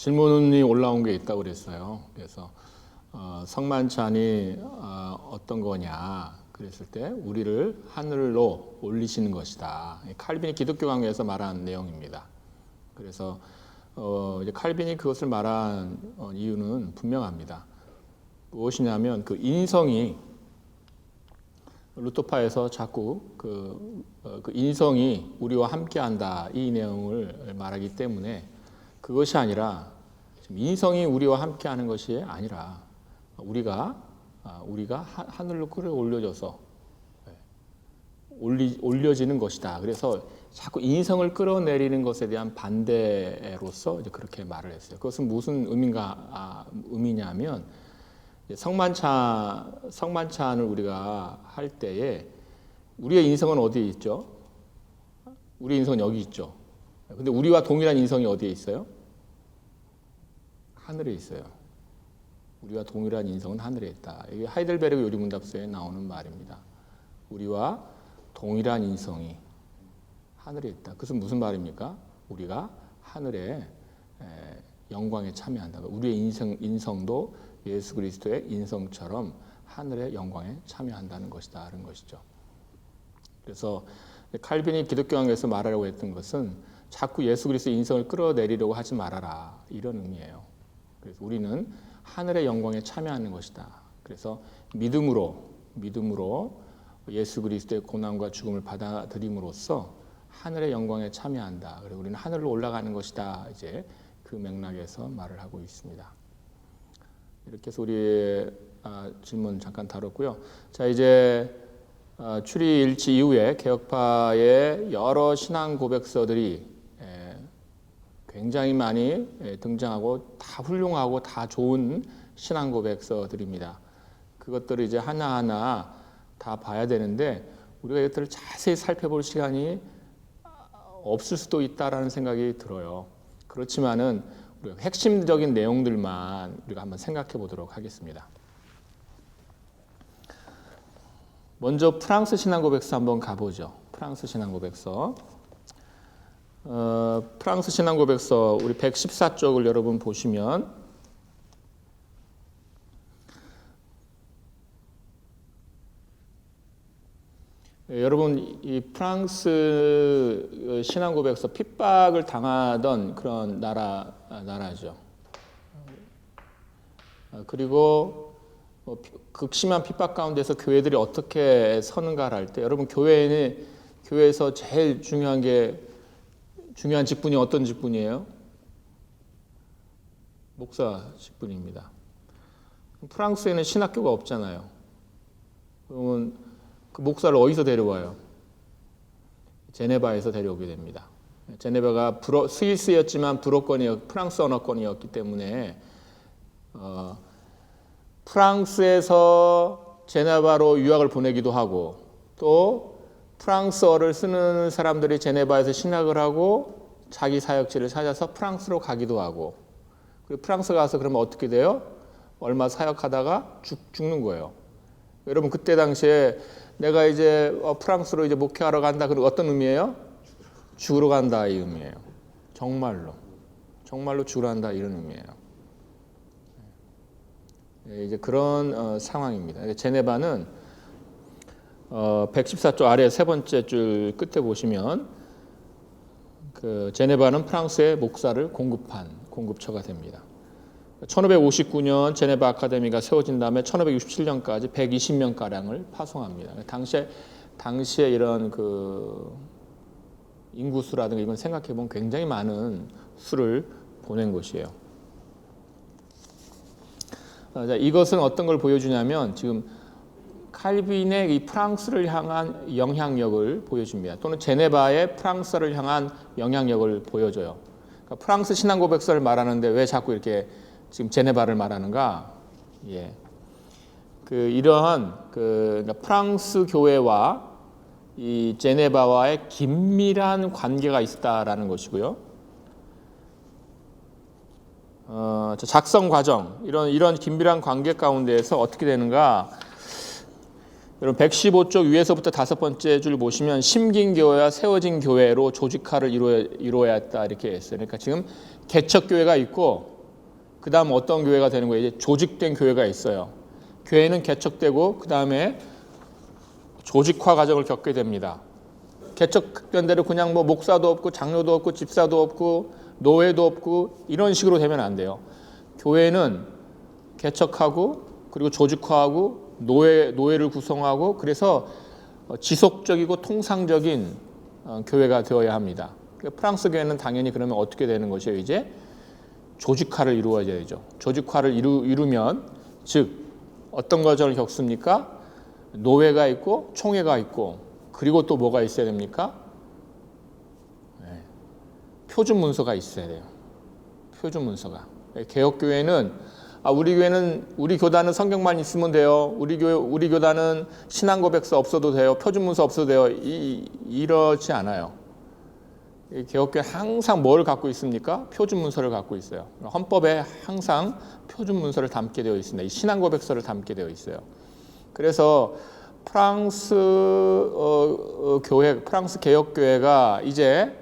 질문이 올라온 게 있다고 그랬어요. 그래서 성만찬이 어떤 거냐 그랬을 때 우리를 하늘로 올리시는 것이다. 칼빈이 기독교 강해에서 말한 내용입니다. 그래서 이제 칼빈이 그것을 말한 이유는 분명합니다. 무엇이냐면 그 인성이 루터파에서 자꾸 그 인성이 우리와 함께한다 이 내용을 말하기 때문에 그것이 아니라 인성이 우리와 함께하는 것이 아니라 우리가 하늘로 끌어올려져서 올려지는 것이다. 그래서 자꾸 인성을 끌어내리는 것에 대한 반대로서 이제 그렇게 말을 했어요. 그것은 무슨 의미냐면 성만찬을 우리가 할 때에 우리의 인성은 어디에 있죠? 우리의 인성은 여기 있죠. 근데 우리와 동일한 인성이 어디에 있어요? 하늘에 있어요. 우리와 동일한 인성은 하늘에 있다. 이게 하이델베르그 요리문답서에 나오는 말입니다. 우리와 동일한 인성이 하늘에 있다. 그것은 무슨 말입니까? 우리가 하늘의 영광에 참여한다. 우리의 인성도 예수 그리스도의 인성처럼 하늘의 영광에 참여한다는 것이다. 라는 것이죠. 그래서 칼빈이 기독교 강해에서 말하려고 했던 것은 자꾸 예수 그리스도의 인성을 끌어내리려고 하지 말아라. 이런 의미예요. 그래서 우리는 하늘의 영광에 참여하는 것이다. 그래서 믿음으로 예수 그리스도의 고난과 죽음을 받아들임으로써 하늘의 영광에 참여한다. 그리고 우리는 하늘로 올라가는 것이다. 이제 그 맥락에서 말을 하고 있습니다. 이렇게 해서 우리 질문 잠깐 다뤘고요. 자, 이제 출이 일치 이후에 개혁파의 여러 신앙 고백서들이 굉장히 많이 등장하고 다 훌륭하고 다 좋은 신앙 고백서들입니다. 그것들을 이제 하나하나 다 봐야 되는데 우리가 이것들을 자세히 살펴볼 시간이 없을 수도 있다라는 생각이 들어요. 그렇지만은 우리가 핵심적인 내용들만 우리가 한번 생각해 보도록 하겠습니다. 먼저 프랑스 신앙 고백서 한번 가보죠. 프랑스 신앙 고백서. 프랑스 신앙 고백서 우리 114쪽을 여러분 보시면 여러분 이 프랑스 신앙 고백서 핍박을 당하던 그런 나라죠. 그리고 극심한 핍박 가운데서 교회들이 어떻게 서는가를 할 때 여러분 교회에서 제일 중요한 직분이 어떤 직분이에요? 목사 직분입니다. 프랑스에는 신학교가 없잖아요. 그러면 그 목사를 어디서 데려와요? 제네바에서 데려오게 됩니다. 제네바가 스위스였지만 프랑스 언어권이었기 때문에 프랑스에서 제네바로 유학을 보내기도 하고 또 프랑스어를 쓰는 사람들이 제네바에서 신학을 하고 자기 사역지를 찾아서 프랑스로 가기도 하고 그리고 프랑스 가서 그러면 어떻게 돼요? 얼마 사역하다가 죽는 거예요. 여러분 그때 당시에 내가 이제 프랑스로 이제 목회하러 간다. 그리고 어떤 의미예요? 죽으러 간다 이 의미예요. 정말로 죽으러 간다 이런 의미예요. 이제 그런 상황입니다. 제네바는 114쪽 아래 세 번째 줄 끝에 보시면 그 제네바는 프랑스의 목사를 공급한 공급처가 됩니다. 1559년 제네바 아카데미가 세워진 다음에 1567년까지 120명 가량을 파송합니다. 당시에 이런 그 인구수라든가 이건 생각해 보면 굉장히 많은 수를 보낸 것이에요. 자, 이것은 어떤 걸 보여주냐면 지금 칼빈의 이 프랑스를 향한 영향력을 보여줍니다. 또는 제네바의 프랑스를 향한 영향력을 보여줘요. 그러니까 프랑스 신앙 고백서를 말하는데 왜 자꾸 이렇게 지금 제네바를 말하는가? 이러한 그러니까 프랑스 교회와 이 제네바와의 긴밀한 관계가 있다라는 것이고요. 작성 과정 이런 긴밀한 관계 가운데에서 어떻게 되는가? 여러분 115쪽 위에서부터 다섯 번째 줄 보시면 심긴 교회와 세워진 교회로 조직화를 이루어야 했다 이렇게 했어요. 그러니까 지금 개척 교회가 있고 그 다음 어떤 교회가 되는 거예요? 이제 조직된 교회가 있어요. 교회는 개척되고 그 다음에 조직화 과정을 겪게 됩니다. 개척된 대로 그냥 뭐 목사도 없고 장로도 없고 집사도 없고 노회도 없고 이런 식으로 되면 안 돼요. 교회는 개척하고 그리고 조직화하고 노회를 구성하고 그래서 지속적이고 통상적인 교회가 되어야 합니다. 프랑스 교회는 당연히 그러면 어떻게 되는 것이에요? 이제 조직화를 이루어야 되죠. 조직화를 이루면 즉 어떤 과정을 겪습니까? 노회가 있고 총회가 있고 그리고 또 뭐가 있어야 됩니까? 표준 문서가 있어야 돼요. 표준 문서가. 개혁교회는 우리 교단은 성경만 있으면 돼요. 우리 교단은 신앙고백서 없어도 돼요. 표준 문서 없어도 돼요. 이렇지 않아요. 개혁교회 항상 뭘 갖고 있습니까? 표준 문서를 갖고 있어요. 헌법에 항상 표준 문서를 담게 되어 있습니다. 이 신앙고백서를 담게 되어 있어요. 그래서 프랑스 개혁교회가 이제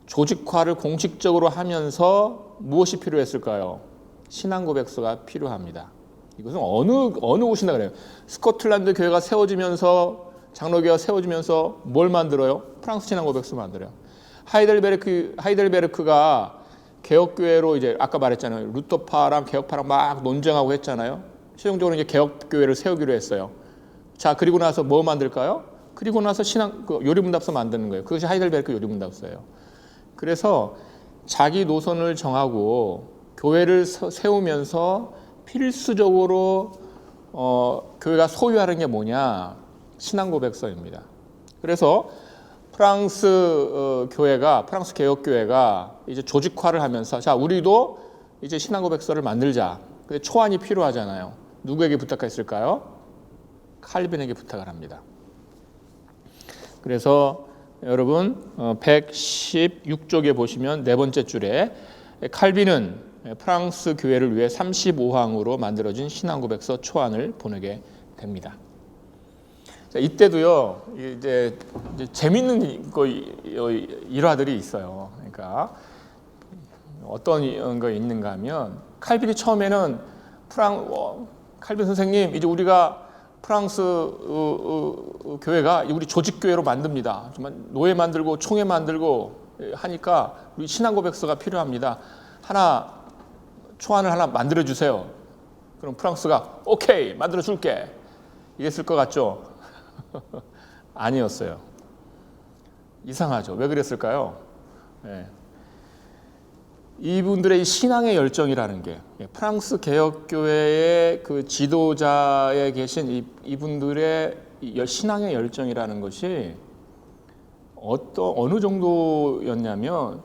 조직화를 공식적으로 하면서 무엇이 필요했을까요? 신앙고백서가 필요합니다. 이것은 어느 곳이나 그래요. 스코틀랜드 교회가 세워지면서 장로교회가 세워지면서 뭘 만들어요? 프랑스 신앙고백서 만들어요. 하이델베르크가 개혁교회로 이제 아까 말했잖아요. 루터파랑 개혁파랑 막 논쟁하고 했잖아요. 최종적으로 이제 개혁교회를 세우기로 했어요. 자, 그리고 나서 뭐 만들까요? 그리고 나서 요리문답서 만드는 거예요. 그것이 하이델베르크 요리문답서예요. 그래서 자기 노선을 정하고 교회를 세우면서 필수적으로 교회가 소유하는 게 뭐냐? 신앙고백서입니다. 그래서 프랑스 개혁교회가 이제 조직화를 하면서 자, 우리도 이제 신앙고백서를 만들자. 근데 초안이 필요하잖아요. 누구에게 부탁했을까요? 칼빈에게 부탁을 합니다. 그래서 여러분 116쪽에 보시면 네 번째 줄에 칼빈은 프랑스 교회를 위해 35항으로 만들어진 신앙고백서 초안을 보내게 됩니다. 자, 이때도요 이제 재밌는 일화들이 있어요. 그러니까 어떤 거 있는가 하면 칼빈이 처음에는 칼빈 선생님 이제 우리가 프랑스 교회가 우리 조직교회로 만듭니다. 정말 노예 만들고 총회 만들고 하니까 우리 신앙고백서가 필요합니다. 초안을 하나 만들어 주세요. 그럼 프랑스가 오케이 만들어 줄게 이랬을 것 같죠? 아니었어요. 이상하죠. 왜 그랬을까요? 네. 이분들의 신앙의 열정이라는 게 프랑스 개혁교회의 그 지도자에 계신 이분들의 신앙의 열정이라는 것이 어느 정도였냐면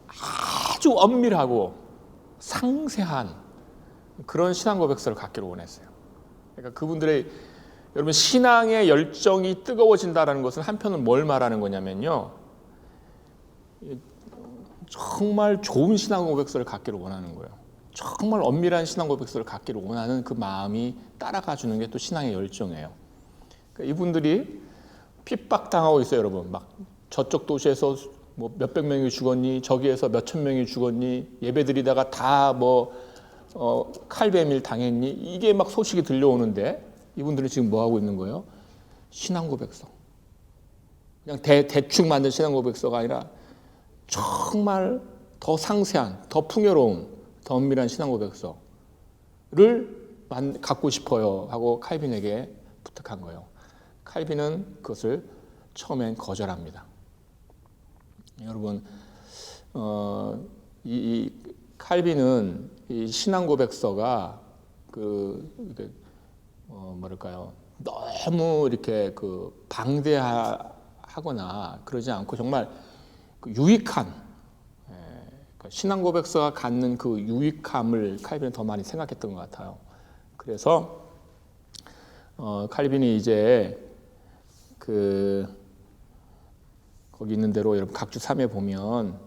아주 엄밀하고 상세한 그런 신앙고백서를 갖기를 원했어요. 그러니까 그분들의 여러분 신앙의 열정이 뜨거워진다는 것은 한편은 뭘 말하는 거냐면요. 정말 좋은 신앙고백서를 갖기를 원하는 거예요. 정말 엄밀한 신앙고백서를 갖기를 원하는 그 마음이 따라가 주는 게 또 신앙의 열정이에요. 그러니까 이분들이 핍박당하고 있어요, 여러분. 막 저쪽 도시에서 뭐 몇백 명이 죽었니, 저기에서 몇천 명이 죽었니, 예배드리다가 다 칼뱀일 당했니, 이게 막 소식이 들려오는데 이분들은 지금 뭐 하고 있는 거예요? 신앙고백서. 그냥 대충 만든 신앙고백서가 아니라 정말 더 상세한, 더 풍요로운, 더 엄밀한 신앙고백서를 갖고 싶어요 하고 칼빈에게 부탁한 거예요. 칼빈은 그것을 처음엔 거절합니다. 여러분, 이 칼빈은 이 신앙고백서가 뭐랄까요? 너무 이렇게 방대하거나 그러지 않고 정말 유익한 신앙고백서가 갖는 그 유익함을 칼빈은 더 많이 생각했던 것 같아요. 그래서 칼빈이 이제 거기 있는 대로 여러분 각주 3에 보면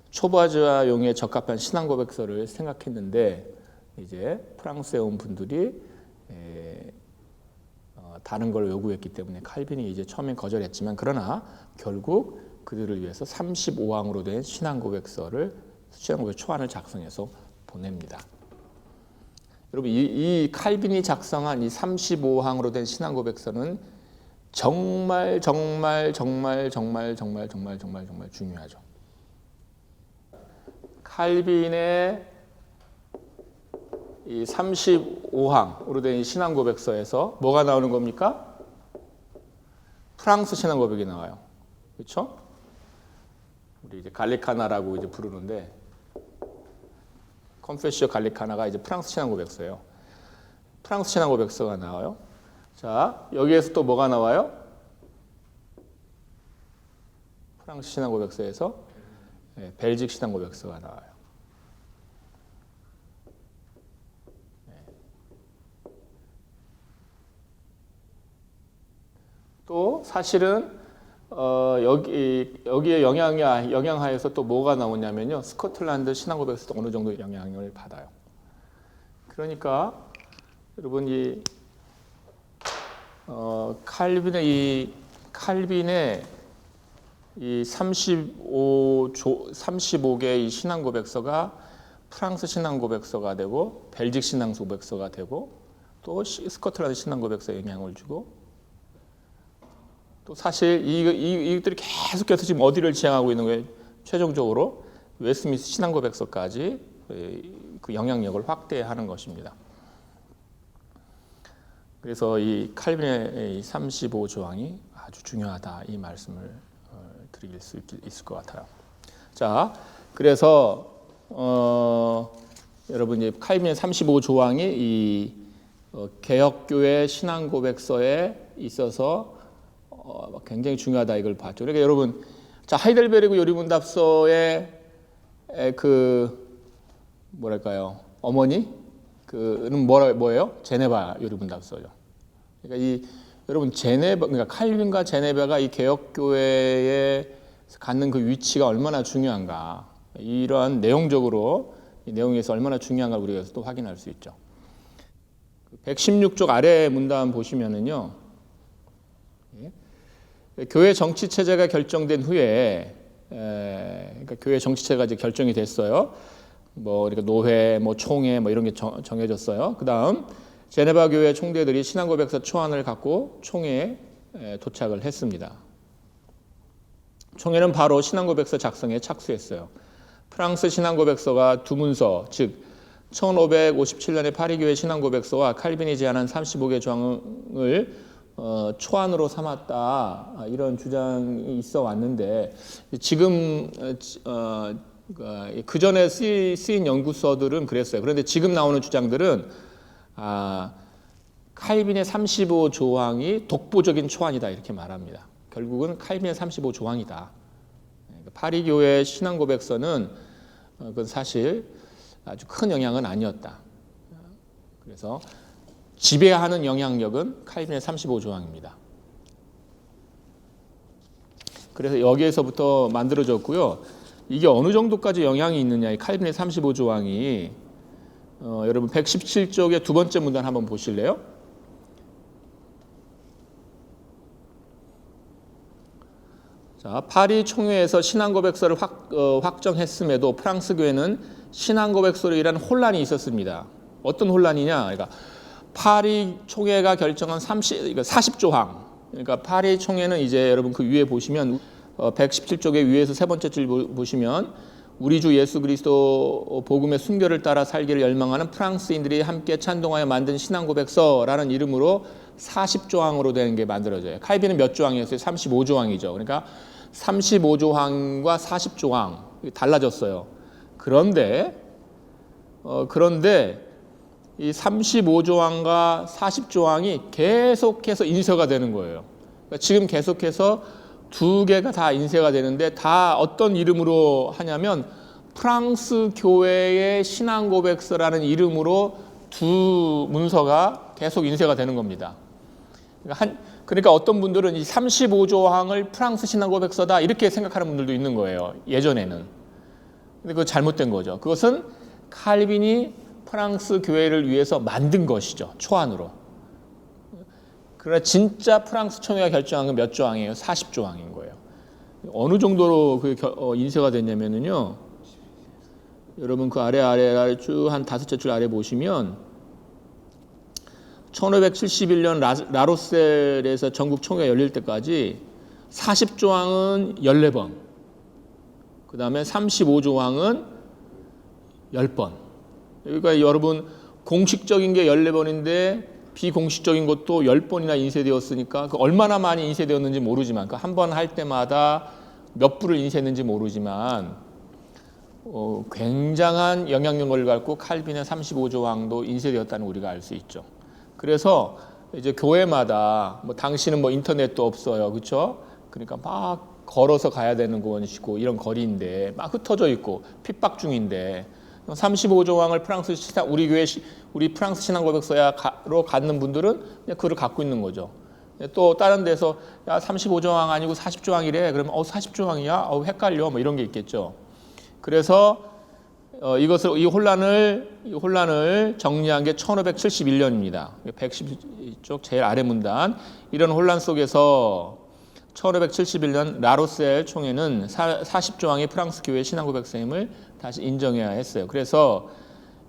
초보자용에 적합한 신앙고백서를 생각했는데 이제 프랑스에 온 분들이 다른 걸 요구했기 때문에 칼빈이 이제 처음엔 거절했지만 그러나 결국 그들을 위해서 35항으로 된 신앙고백서 초안을 작성해서 보냅니다. 여러분 이 칼빈이 작성한 이 35항으로 된 신앙 고백서는 정말 중요하죠. 칼빈의 이 35항으로 된 신앙 고백서에서 뭐가 나오는 겁니까? 프랑스 신앙 고백이 나와요. 그렇죠? 우리 이제 갈리카나라고 이제 부르는데 컨페시오 갈리카나가 이제 프랑스 신앙 고백서예요. 프랑스 신앙 고백서가 나와요. 자, 여기에서 또 뭐가 나와요? 프랑스 신앙 고백서에서 벨직 신앙 고백서가 나와요. 또 사실은 여기에 영향하여서 또 뭐가 나오냐면요, 스코틀랜드 신앙 고백서도 어느 정도 영향을 받아요. 그러니까 여러분 이 칼빈의 이 35개의 이 신앙 고백서가 프랑스 신앙 고백서가 되고 벨직 신앙 고백서가 되고 또 스코틀랜드 신앙 고백서에 영향을 주고 또 사실 이것들이 계속해서 지금 어디를 지향하고 있는 거예요? 최종적으로 웨스트민스터 신앙 고백서까지 그 영향력을 확대하는 것입니다. 그래서 이 칼빈의 35조항이 아주 중요하다, 이 말씀을 드릴 수 있을 것 같아요. 자, 그래서 여러분 이제 칼빈의 35조항이 이 개혁교회 신앙 고백서에 있어서 굉장히 중요하다, 이걸 봤죠. 그러니까 여러분, 자, 하이델베르그 요리문답서의 그 뭐랄까요, 어머니 그는 뭐예요? 제네바 요리문답서죠. 그러니까 여러분 그러니까 칼빈과 제네바가 이 개혁교회에 갖는 그 위치가 얼마나 중요한가, 이러한 내용적으로 이 내용에서 얼마나 중요한가 우리가 또 확인할 수 있죠. 116쪽 아래 문단 보시면은요, 교회 정치 체제가 결정된 후에, 그러니까 교회 정치 체제가 이제 결정이 됐어요. 그러니까 노회, 총회, 이런 게 정해졌어요. 그 다음 제네바 교회 총대들이 신앙 고백서 초안을 갖고 총회에 도착을 했습니다. 총회는 바로 신앙 고백서 작성에 착수했어요. 프랑스 신앙 고백서가 두 문서, 즉 1557년의 파리 교회 신앙 고백서와 칼빈이 제안한 35개 조항을 초안으로 삼았다, 이런 주장이 있어 왔는데, 지금 그 전에 쓰인 연구서들은 그랬어요. 그런데 지금 나오는 주장들은 칼빈의 35조항이 독보적인 초안이다, 이렇게 말합니다. 결국은 칼빈의 35조항이다. 파리 교회 신앙 고백서는 그건 사실 아주 큰 영향은 아니었다. 그래서 지배하는 영향력은 칼빈의 35조항입니다. 그래서 여기에서부터 만들어졌고요. 이게 어느 정도까지 영향이 있느냐, 이 칼빈의 35조항이 여러분 117쪽의 두 번째 문단 한번 보실래요? 자, 파리 총회에서 신앙 고백서를 확정했음에도 프랑스 교회는 신앙 고백서로 인한 혼란이 있었습니다. 어떤 혼란이냐? 그러니까 파리 총회가 결정한 40조항. 그러니까 파리 총회는 이제 여러분 그 위에 보시면 117쪽의 위에서 세 번째 줄 보시면 우리 주 예수 그리스도 복음의 순결을 따라 살기를 열망하는 프랑스인들이 함께 찬동하여 만든 신앙 고백서라는 이름으로 40조항으로 된 게 만들어져요. 칼빈은 몇 조항이었어요? 35조항이죠. 그러니까 35조항과 40조항 달라졌어요. 그런데 이 35조항과 40조항이 계속해서 인쇄가 되는 거예요. 그러니까 지금 계속해서 두 개가 다 인쇄가 되는데 다 어떤 이름으로 하냐면 프랑스 교회의 신앙 고백서라는 이름으로 두 문서가 계속 인쇄가 되는 겁니다. 그러니까 어떤 분들은 이 35조항을 프랑스 신앙 고백서다, 이렇게 생각하는 분들도 있는 거예요, 예전에는. 근데 그거 잘못된 거죠. 그것은 칼빈이 프랑스 교회를 위해서 만든 것이죠, 초안으로. 그러나 진짜 프랑스 총회가 결정한 건 몇 조항이에요? 40조항인 거예요. 어느 정도로 인쇄가 됐냐면요, 여러분 그 아래 쭉 한 5째 줄 아래 보시면 1571년 라로셀에서 전국 총회가 열릴 때까지 40조항은 14번, 그 다음에 35조항은 10번. 그러니까 여러분 공식적인 게 14번인데 비공식적인 것도 10번이나 인쇄되었으니까 그 얼마나 많이 인쇄되었는지 모르지만 그 한 번 할 때마다 몇 부를 인쇄했는지 모르지만 굉장한 영향력을 갖고 칼빈의 35조항도 인쇄되었다는 우리가 알 수 있죠. 그래서 이제 교회마다 뭐 당시는 뭐 인터넷도 없어요, 그렇죠? 그러니까 막 걸어서 가야 되는 것이고 이런 거리인데 막 흩어져 있고 핍박 중인데 35조항을 프랑스 신앙 우리 프랑스 신앙 고백서로 갖는 분들은 그냥 그걸 갖고 있는 거죠. 또 다른 데서 야 35조항 아니고 40조항이래. 그러면 40조항이야? 헷갈려. 뭐 이런 게 있겠죠. 그래서 이 혼란을 정리한 게 1571년입니다. 110쪽 제일 아래 문단. 이런 혼란 속에서 1571년 라로셀 총회는 40조항의 프랑스 교회 신앙 고백서임을 다시 인정해야 했어요. 그래서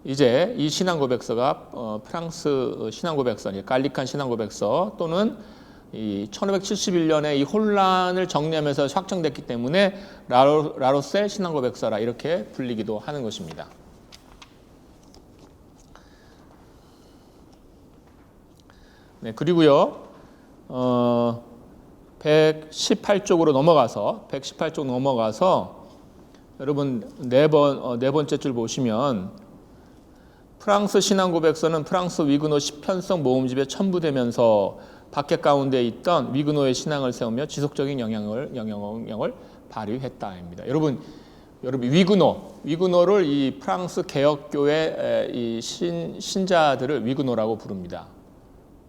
이제 이 신앙 고백서가 프랑스 신앙 고백서, 갈릭한 신앙 고백서 또는 이 1571년에 이 혼란을 정리하면서 확정됐기 때문에 라로셀 신앙 고백서라 이렇게 불리기도 하는 것입니다. 네, 그리고요. 118쪽으로 넘어가서 여러분 네 번째 줄 보시면 프랑스 신앙 고백서는 프랑스 위그노 시편성 모음집에 첨부되면서 박해 가운데 있던 위그노의 신앙을 세우며 지속적인 영향을 발휘했다입니다. 여러분 위그노를 이 프랑스 개혁교회 이 신자들을 위그노라고 부릅니다.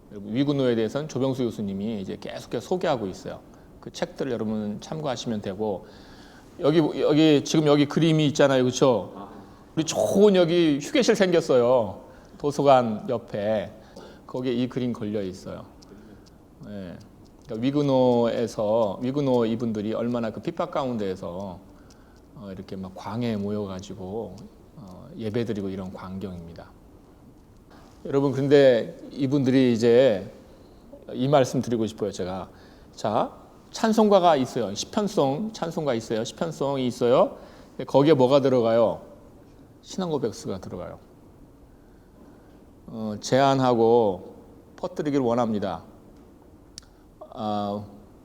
위그노에 대해서는 조병수 교수님이 이제 계속 소개하고 있어요. 그 책들을 여러분 참고하시면 되고 여기 지금 여기 그림이 있잖아요, 그렇죠? 우리 좋은 여기 휴게실 생겼어요. 도서관 옆에 거기에 이 그림 걸려 있어요. 네. 그러니까 위그노 이분들이 얼마나 그 핍박 가운데에서 이렇게 막 광야에 모여가지고 예배드리고 이런 광경입니다. 여러분 근데 이분들이 이제 이 말씀 드리고 싶어요. 제가 자 찬송가가 있어요. 시편송 찬송가 있어요. 시편송이 있어요. 거기에 뭐가 들어가요? 신앙 고백서가 들어가요. 제안하고 퍼뜨리길 원합니다.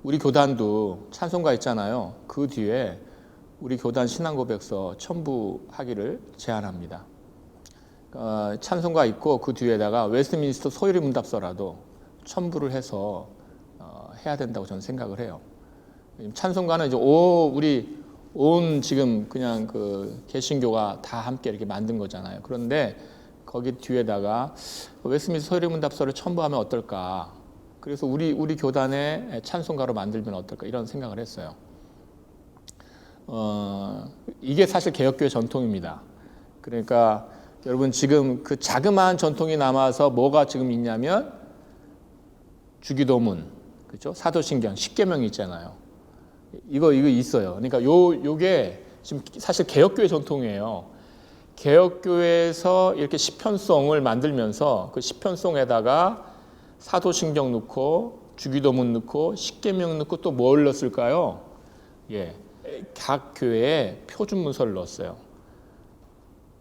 우리 교단도 찬송가 있잖아요. 그 뒤에 우리 교단 신앙 고백서 첨부하기를 제안합니다. 찬송가 있고 그 뒤에다가 웨스트민스터 소요리 문답서라도 첨부를 해서 해야 된다고 저는 생각을 해요. 찬송가는 이제 우리 온 지금 그냥 그 개신교가 다 함께 이렇게 만든 거잖아요. 그런데 거기 뒤에다가 웨스트민스터 소요리 문답서를 첨부하면 어떨까? 그래서 우리 교단의 찬송가로 만들면 어떨까? 이런 생각을 했어요. 이게 사실 개혁교회 전통입니다. 그러니까 여러분 지금 그 자그마한 전통이 남아서 뭐가 지금 있냐면 주기도문, 그렇죠? 사도신경, 십계명이 있잖아요. 이거 있어요. 그러니까 요게 지금 사실 개혁교회 전통이에요. 개혁교회에서 이렇게 시편송을 만들면서 그 시편송에다가 사도신경 넣고 주기도문 넣고 십계명 넣고 또 뭘 넣었을까요? 예, 각 교회에 표준 문서를 넣었어요.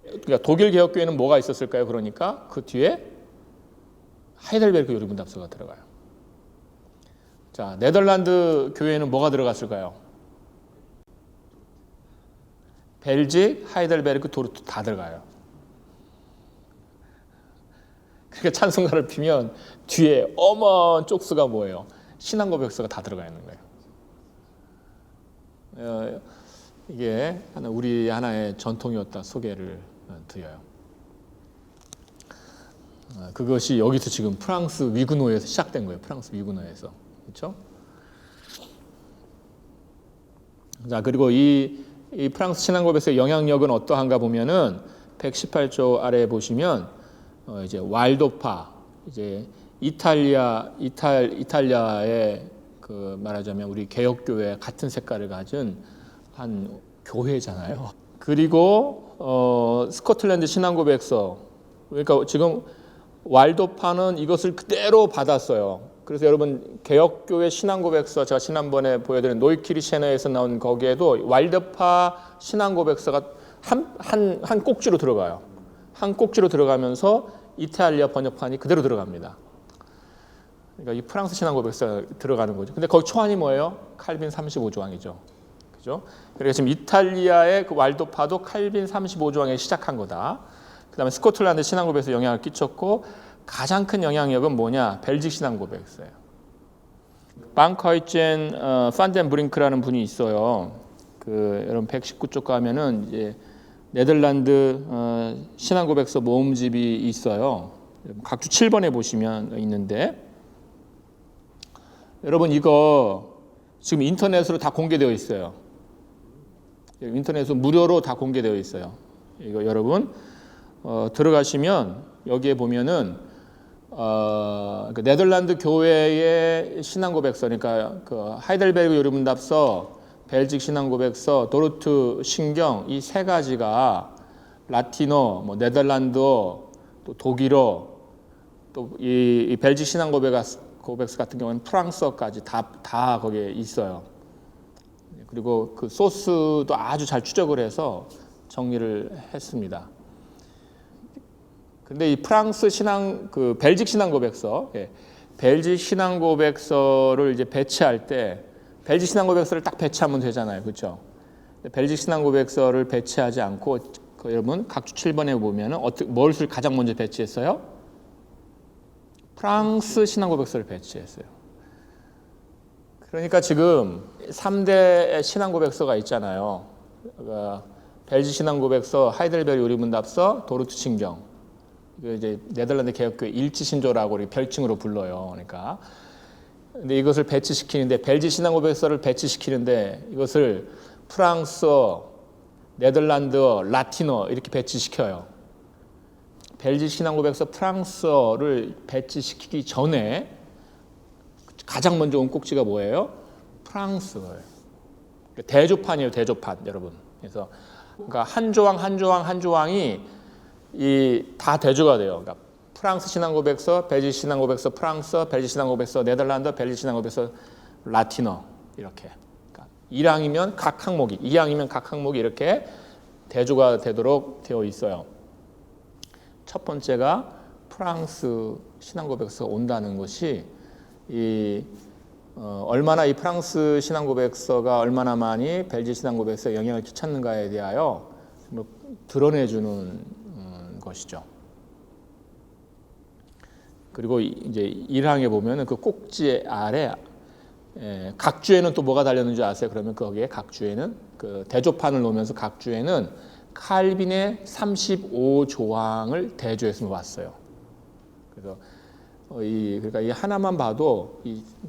그러니까 독일 개혁교회는 뭐가 있었을까요? 그러니까 그 뒤에 하이델베르크 요리문답서가 들어가요. 자, 네덜란드 교회는 뭐가 들어갔을까요? 벨직, 하이델베르크, 도르트 다 들어가요. 그러니까 찬송가를 피면 뒤에 어마어마한 쪽수가 뭐예요? 신앙 고백서가 다 들어가 있는 거예요. 이게 우리 하나의 전통이었다 소개를 드려요. 그것이 여기서 지금 프랑스 위그노에서 시작된 거예요. 프랑스 위그노에서. 그렇죠? 자, 그리고 이 프랑스 신앙 고백서의 영향력은 어떠한가 보면은 118조 아래에 보시면 이제 왈도파 이제 이탈리아의 그 말하자면 우리 개혁교회 같은 색깔을 가진 한 교회잖아요. 그리고 스코틀랜드 신앙 고백서 그러니까 지금 왈도파는 이것을 그대로 받았어요. 그래서 여러분 개혁교회 신앙고백서 제가 지난번에 보여드린 노이키리셰너에서 나온 거기에도 왈도파 신앙고백서가 한 꼭지로 들어가요. 한 꼭지로 들어가면서 이탈리아 번역판이 그대로 들어갑니다. 그러니까 이 프랑스 신앙고백서가 들어가는 거죠. 근데 거기 초안이 뭐예요? 칼빈 35조항이죠. 그죠? 그러니까 지금 이탈리아의 그 왈도파도 칼빈 35조항에 시작한 거다. 그다음에 스코틀랜드 신앙고백서에 영향을 끼쳤고 가장 큰 영향력은 뭐냐? 벨직 신앙고백서예요. 방카이젠 판덴 브링크라는 분이 있어요. 여러분 119쪽 가면은 이제 네덜란드 신앙고백서 모음집이 있어요. 각주 7번에 보시면 있는데 여러분 이거 지금 인터넷으로 다 공개되어 있어요. 인터넷으로 무료로 다 공개되어 있어요. 이거 여러분 들어가시면 여기에 보면은 그 네덜란드 교회의 신앙고백서, 그러니까 그 하이델베르그 요리문답서, 벨직 신앙고백서, 도르트 신경 이 세 가지가 라틴어, 뭐 네덜란드어, 또 독일어, 또 이 벨직 신앙고백서 같은 경우는 프랑스어까지 다 거기에 있어요. 그리고 그 소스도 아주 잘 추적을 해서 정리를 했습니다. 근데 이 프랑스 그 벨직 신앙고백서, 벨직 신앙고백서를 이제 배치할 때 벨직 신앙고백서를 딱 배치하면 되잖아요, 그렇죠? 벨직 신앙고백서를 배치하지 않고 여러분 각주 7번에 보면은 무엇을 가장 먼저 배치했어요? 프랑스 신앙고백서를 배치했어요. 그러니까 지금 3대 신앙고백서가 있잖아요. 벨직 신앙고백서, 하이델베르 요리문답서, 도르트 신경. 이제 네덜란드 개혁교회 일지신조라고 별칭으로 불러요. 그러니까 근데 이것을 배치시키는데 벨직 신앙고백서를 배치시키는데 이것을 프랑스어, 네덜란드어, 라틴어 이렇게 배치시켜요. 벨직 신앙고백서 프랑스어를 배치시키기 전에 가장 먼저 온 꼭지가 뭐예요? 프랑스어예요. 대조판이에요, 대조판, 여러분. 그래서 그러니까 한 조항이 다 대조가 돼요. 그러니까 프랑스 신앙고백서, 벨직 신앙고백서, 프랑스어, 벨직 신앙고백서, 네덜란드, 벨직 신앙고백서, 라틴어 이렇게. 그러니까 1항이면 각 항목이, 2항이면 각 항목이 이렇게 대조가 되도록 되어 있어요. 첫 번째가 프랑스 신앙고백서가 온다는 것이 얼마나 이 프랑스 신앙고백서가 얼마나 많이 벨직 신앙고백서에 영향을 끼쳤는가에 대하여 드러내주는 것이죠. 그리고 이제 1항에 보면은 그 꼭지 아래 각주에는 또 뭐가 달렸는지 아세요? 그러면 거기에 각주에는 그 대조판을 놓으면서 각주에는 칼빈의 35조항을 대조해서 봤어요. 그래서 그러니까 이 하나만 봐도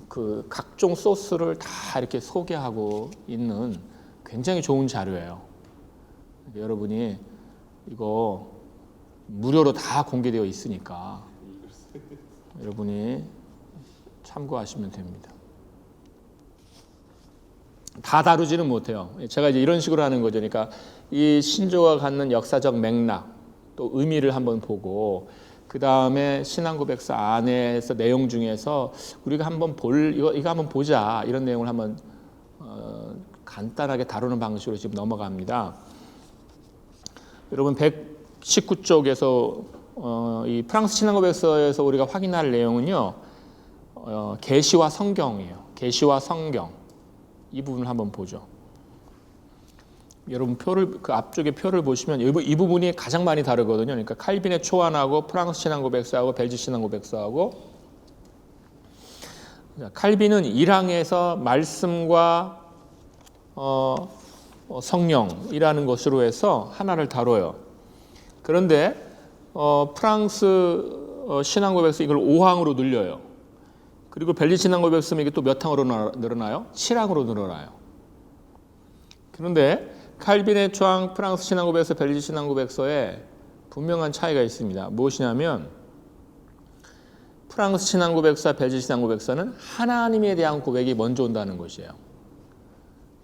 그 각종 소스를 다 이렇게 소개하고 있는 굉장히 좋은 자료예요. 여러분이 이거 무료로 다 공개되어 있으니까 여러분이 참고하시면 됩니다. 다 다루지는 못해요. 제가 이제 이런 식으로 하는 거죠. 그러니까 이 신조가 갖는 역사적 맥락, 또 의미를 한번 보고 그 다음에 신앙고백서 안에서 내용 중에서 우리가 한번 이거 한번 보자 이런 내용을 한번 간단하게 다루는 방식으로 지금 넘어갑니다. 여러분 119쪽에서 이 프랑스 신앙고백서에서 우리가 확인할 내용은요, 계시와 성경이에요. 계시와 성경 이 부분을 한번 보죠. 여러분 그 앞쪽에 표를 보시면 이 부분이 가장 많이 다르거든요. 그러니까 칼빈의 초안하고 프랑스 신앙고백서하고 벨직 신앙고백서하고 칼빈은 1항에서 말씀과 성령이라는 것으로 해서 하나를 다뤄요. 그런데 프랑스 신앙고백서 이걸 5항으로 늘려요. 그리고 벨직 신앙고백서는 이게 또 몇 항으로 늘어나요? 7항으로 늘어나요. 그런데 칼빈의 초항 프랑스 신앙고백서, 벨직 신앙고백서에 분명한 차이가 있습니다. 무엇이냐면 프랑스 신앙고백서, 벨직 신앙고백서는 하나님에 대한 고백이 먼저 온다는 것이에요.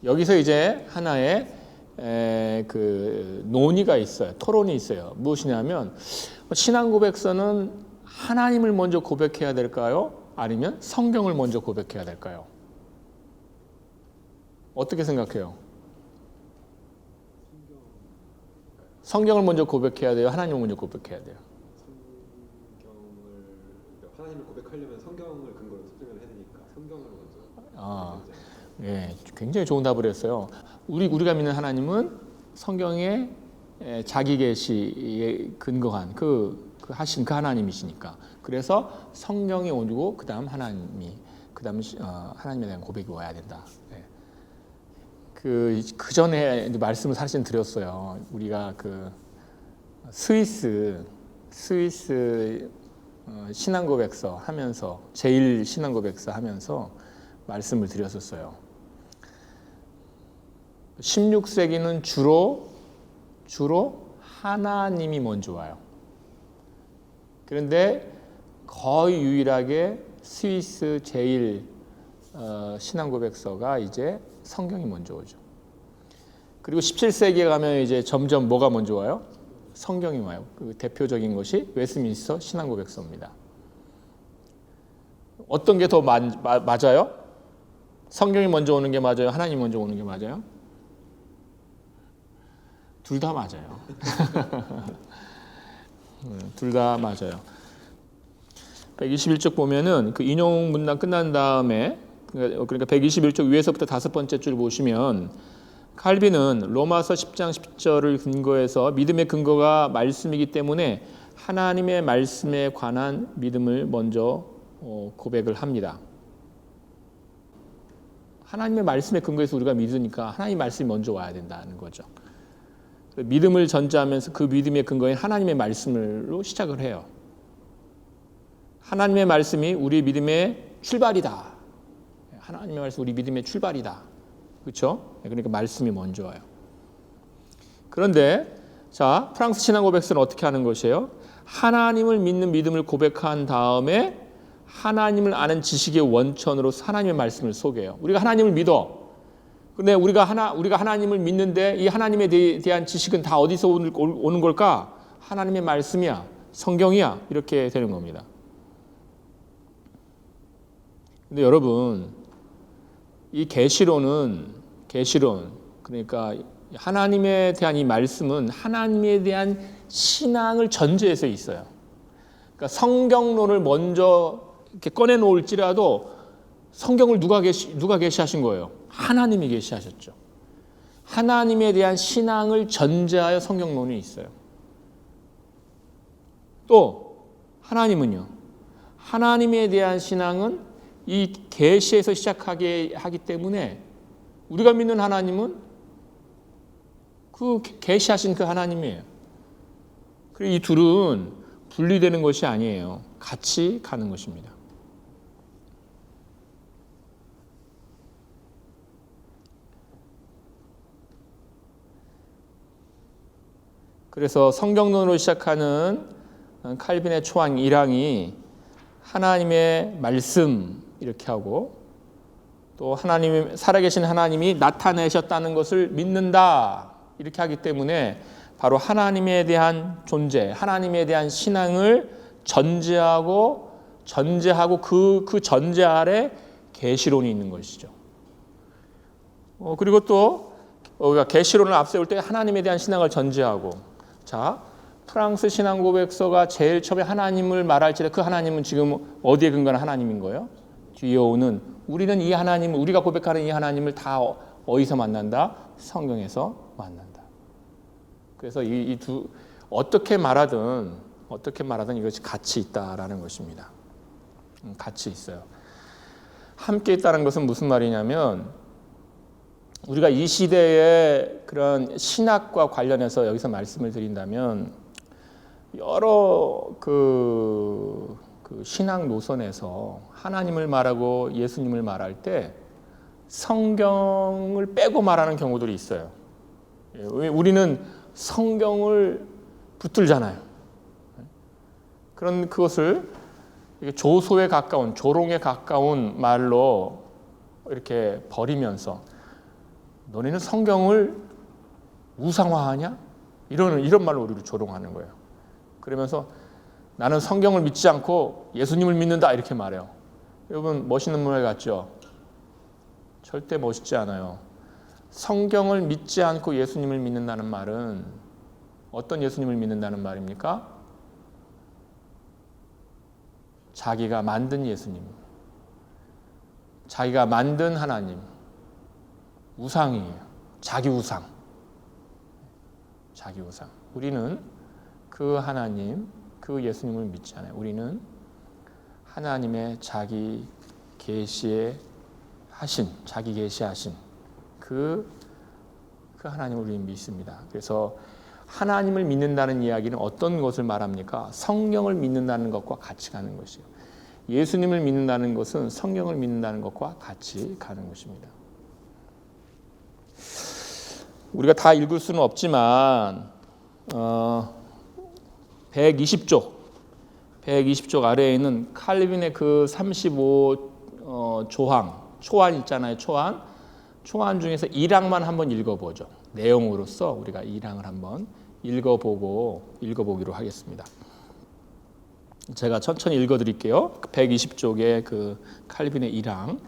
여기서 이제 하나의 그 논의가 있어요. 토론이 있어요. 무엇이냐면 신앙고백서는 하나님을 먼저 고백해야 될까요? 아니면 성경을 먼저 고백해야 될까요? 어떻게 생각해요? 성경을 먼저 고백해야 돼요? 하나님을 먼저 고백해야 돼요? 하나님을 고백하려면 성경을 근거로 설명을 해야 되니까 성경을 먼저. 예, 굉장히 좋은 답을 했어요. 우리가 믿는 하나님은 성경의 자기 계시에 근거한 하신 그 하나님이시니까. 그래서 성경이 오고 그다음 하나님에 대한 고백이 와야 된다. 예. 그 전에 말씀을 사실 드렸어요. 우리가 그 스위스 신앙고백서 하면서 제일 신앙고백서 하면서 말씀을 드렸었어요. 16세기는 주로 하나님이 먼저 와요. 그런데 거의 유일하게 스위스 제일 신앙고백서가 이제 성경이 먼저 오죠. 그리고 17세기에 가면 이제 점점 뭐가 먼저 와요? 성경이 와요. 그 대표적인 것이 웨스트민스터 신앙고백서입니다. 어떤 게 더 맞아요? 성경이 먼저 오는 게 맞아요? 하나님이 먼저 오는 게 맞아요? 둘 다 맞아요. 둘 다 맞아요. 121쪽 보면은 그 인용 문단 끝난 다음에 그러니까 121쪽 위에서부터 5번째 줄 보시면 칼빈은 로마서 10장 10절을 근거해서 믿음의 근거가 말씀이기 때문에 하나님의 말씀에 관한 믿음을 먼저 고백을 합니다. 하나님의 말씀에 근거해서 우리가 믿으니까 하나님의 말씀이 먼저 와야 된다는 거죠. 믿음을 전제하면서 그 믿음의 근거인 하나님의 말씀으로 시작을 해요. 하나님의 말씀이 우리 믿음의 출발이다. 하나님의 말씀 우리 믿음의 출발이다. 그렇죠? 그러니까 말씀이 먼저 와요. 그런데 자, 프랑스 신앙고백서는 어떻게 하는 것이에요? 하나님을 믿는 믿음을 고백한 다음에 하나님을 아는 지식의 원천으로 하나님의 말씀을 소개해요. 우리가 하나님을 믿어. 근데 우리가 하나님을 믿는데 이 하나님에 대한 지식은 다 어디서 오는 걸까? 하나님의 말씀이야, 성경이야, 이렇게 되는 겁니다. 근데 여러분, 이 계시론, 그러니까 하나님에 대한 이 말씀은 하나님에 대한 신앙을 전제해서 있어요. 그러니까 성경론을 먼저 이렇게 꺼내놓을지라도 성경을 누가 계시하신 거예요? 하나님이 계시하셨죠. 하나님에 대한 신앙을 전제하여 성경론이 있어요. 또 하나님은요. 하나님에 대한 신앙은 이 계시에서 시작하게 하기 때문에 우리가 믿는 하나님은 그 계시하신 그 하나님이에요. 그리고 이 둘은 분리되는 것이 아니에요. 같이 가는 것입니다. 그래서 성경론으로 시작하는 칼빈의 초안 1항이 하나님의 말씀 이렇게 하고 또 하나님이 살아계신 하나님이 나타내셨다는 것을 믿는다 이렇게 하기 때문에 바로 하나님에 대한 존재, 하나님에 대한 신앙을 전제하고 그 전제 아래 계시론이 있는 것이죠. 그리고 또 우리가 계시론을 앞세울 때 하나님에 대한 신앙을 전제하고 자 프랑스 신앙고백서가 제일 처음에 하나님을 말할 때 그 하나님은 지금 어디에 근거한 하나님인 거예요? 뒤에 오는 우리는 이 하나님, 우리가 고백하는 이 하나님을 다 어디서 만난다? 성경에서 만난다. 그래서 이 두 어떻게 말하든 이것이 같이 있다라는 것입니다. 같이 있어요. 함께 있다는 것은 무슨 말이냐면 우리가 이 시대의 그런 신학과 관련해서 여기서 말씀을 드린다면 여러 그 신학 노선에서 하나님을 말하고 예수님을 말할 때 성경을 빼고 말하는 경우들이 있어요. 우리는 성경을 붙들잖아요. 그런 그것을 조소에 가까운, 조롱에 가까운 말로 이렇게 버리면서 너네는 성경을 우상화하냐? 이런 말로 우리를 조롱하는 거예요. 그러면서 나는 성경을 믿지 않고 예수님을 믿는다 이렇게 말해요. 여러분 멋있는 말 같죠? 절대 멋있지 않아요. 성경을 믿지 않고 예수님을 믿는다는 말은 어떤 예수님을 믿는다는 말입니까? 자기가 만든 예수님, 자기가 만든 하나님, 우상이에요. 자기 우상. 자기 우상. 우리는 그 하나님, 그 예수님을 믿지 않아요. 우리는 하나님의 자기 계시하신 그 하나님을 우리는 믿습니다. 그래서 하나님을 믿는다는 이야기는 어떤 것을 말합니까? 성경을 믿는다는 것과 같이 가는 것이에요. 예수님을 믿는다는 것은 성경을 믿는다는 것과 같이 가는 것입니다. 우리가 다 읽을 수는 없지만 120쪽 아래에 있는 칼빈의 그 35 초안 있잖아요. 초안 중에서 1항만 한번 읽어보죠. 내용으로서 우리가 1항을 한번 읽어보기로 하겠습니다. 제가 천천히 읽어드릴게요. 120쪽의 그 칼빈의 1항.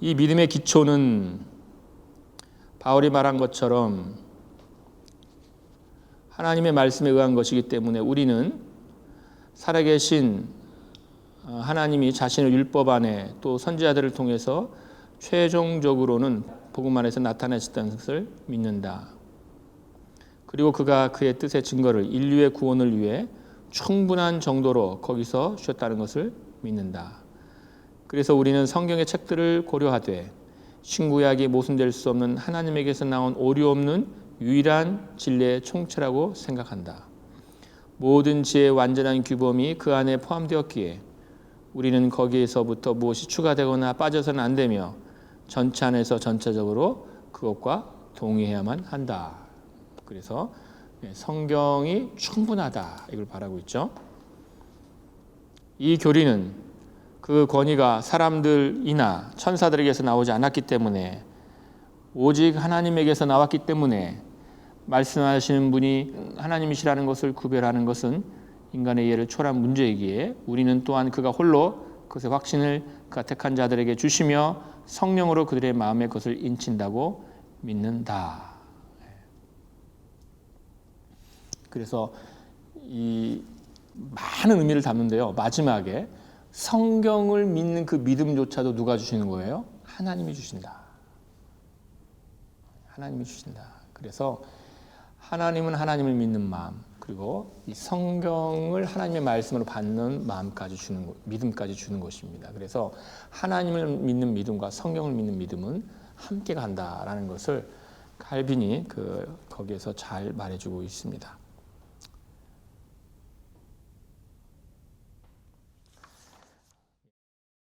이 믿음의 기초는 바울이 말한 것처럼 하나님의 말씀에 의한 것이기 때문에 우리는 살아계신 하나님이 자신의 율법 안에 또 선지자들을 통해서 최종적으로는 복음 안에서 나타내셨다는 것을 믿는다. 그리고 그가 그의 뜻의 증거를 인류의 구원을 위해 충분한 정도로 거기서 주셨다는 것을 믿는다. 그래서 우리는 성경의 책들을 고려하되 신구약이 모순될 수 없는 하나님에게서 나온 오류 없는 유일한 진리의 총체라고 생각한다. 모든 지혜의 완전한 규범이 그 안에 포함되었기에 우리는 거기에서부터 무엇이 추가되거나 빠져서는 안 되며 전체 안에서 전체적으로 그것과 동의해야만 한다. 그래서 성경이 충분하다 이걸 말하고 있죠. 이 교리는 그 권위가 사람들이나 천사들에게서 나오지 않았기 때문에 오직 하나님에게서 나왔기 때문에 말씀하시는 분이 하나님이시라는 것을 구별하는 것은 인간의 이해를 초월한 문제이기에 우리는 또한 그가 홀로 그것의 확신을 그가 택한 자들에게 주시며 성령으로 그들의 마음에 그것을 인친다고 믿는다. 그래서 이 많은 의미를 담는데요. 마지막에 성경을 믿는 그 믿음조차도 누가 주시는 거예요? 하나님이 주신다. 하나님이 주신다. 그래서 하나님은 하나님을 믿는 마음, 그리고 이 성경을 하나님의 말씀으로 받는 마음까지 주는 믿음까지 주는 것입니다. 그래서 하나님을 믿는 믿음과 성경을 믿는 믿음은 함께 간다라는 것을 칼빈이 거기에서 잘 말해주고 있습니다.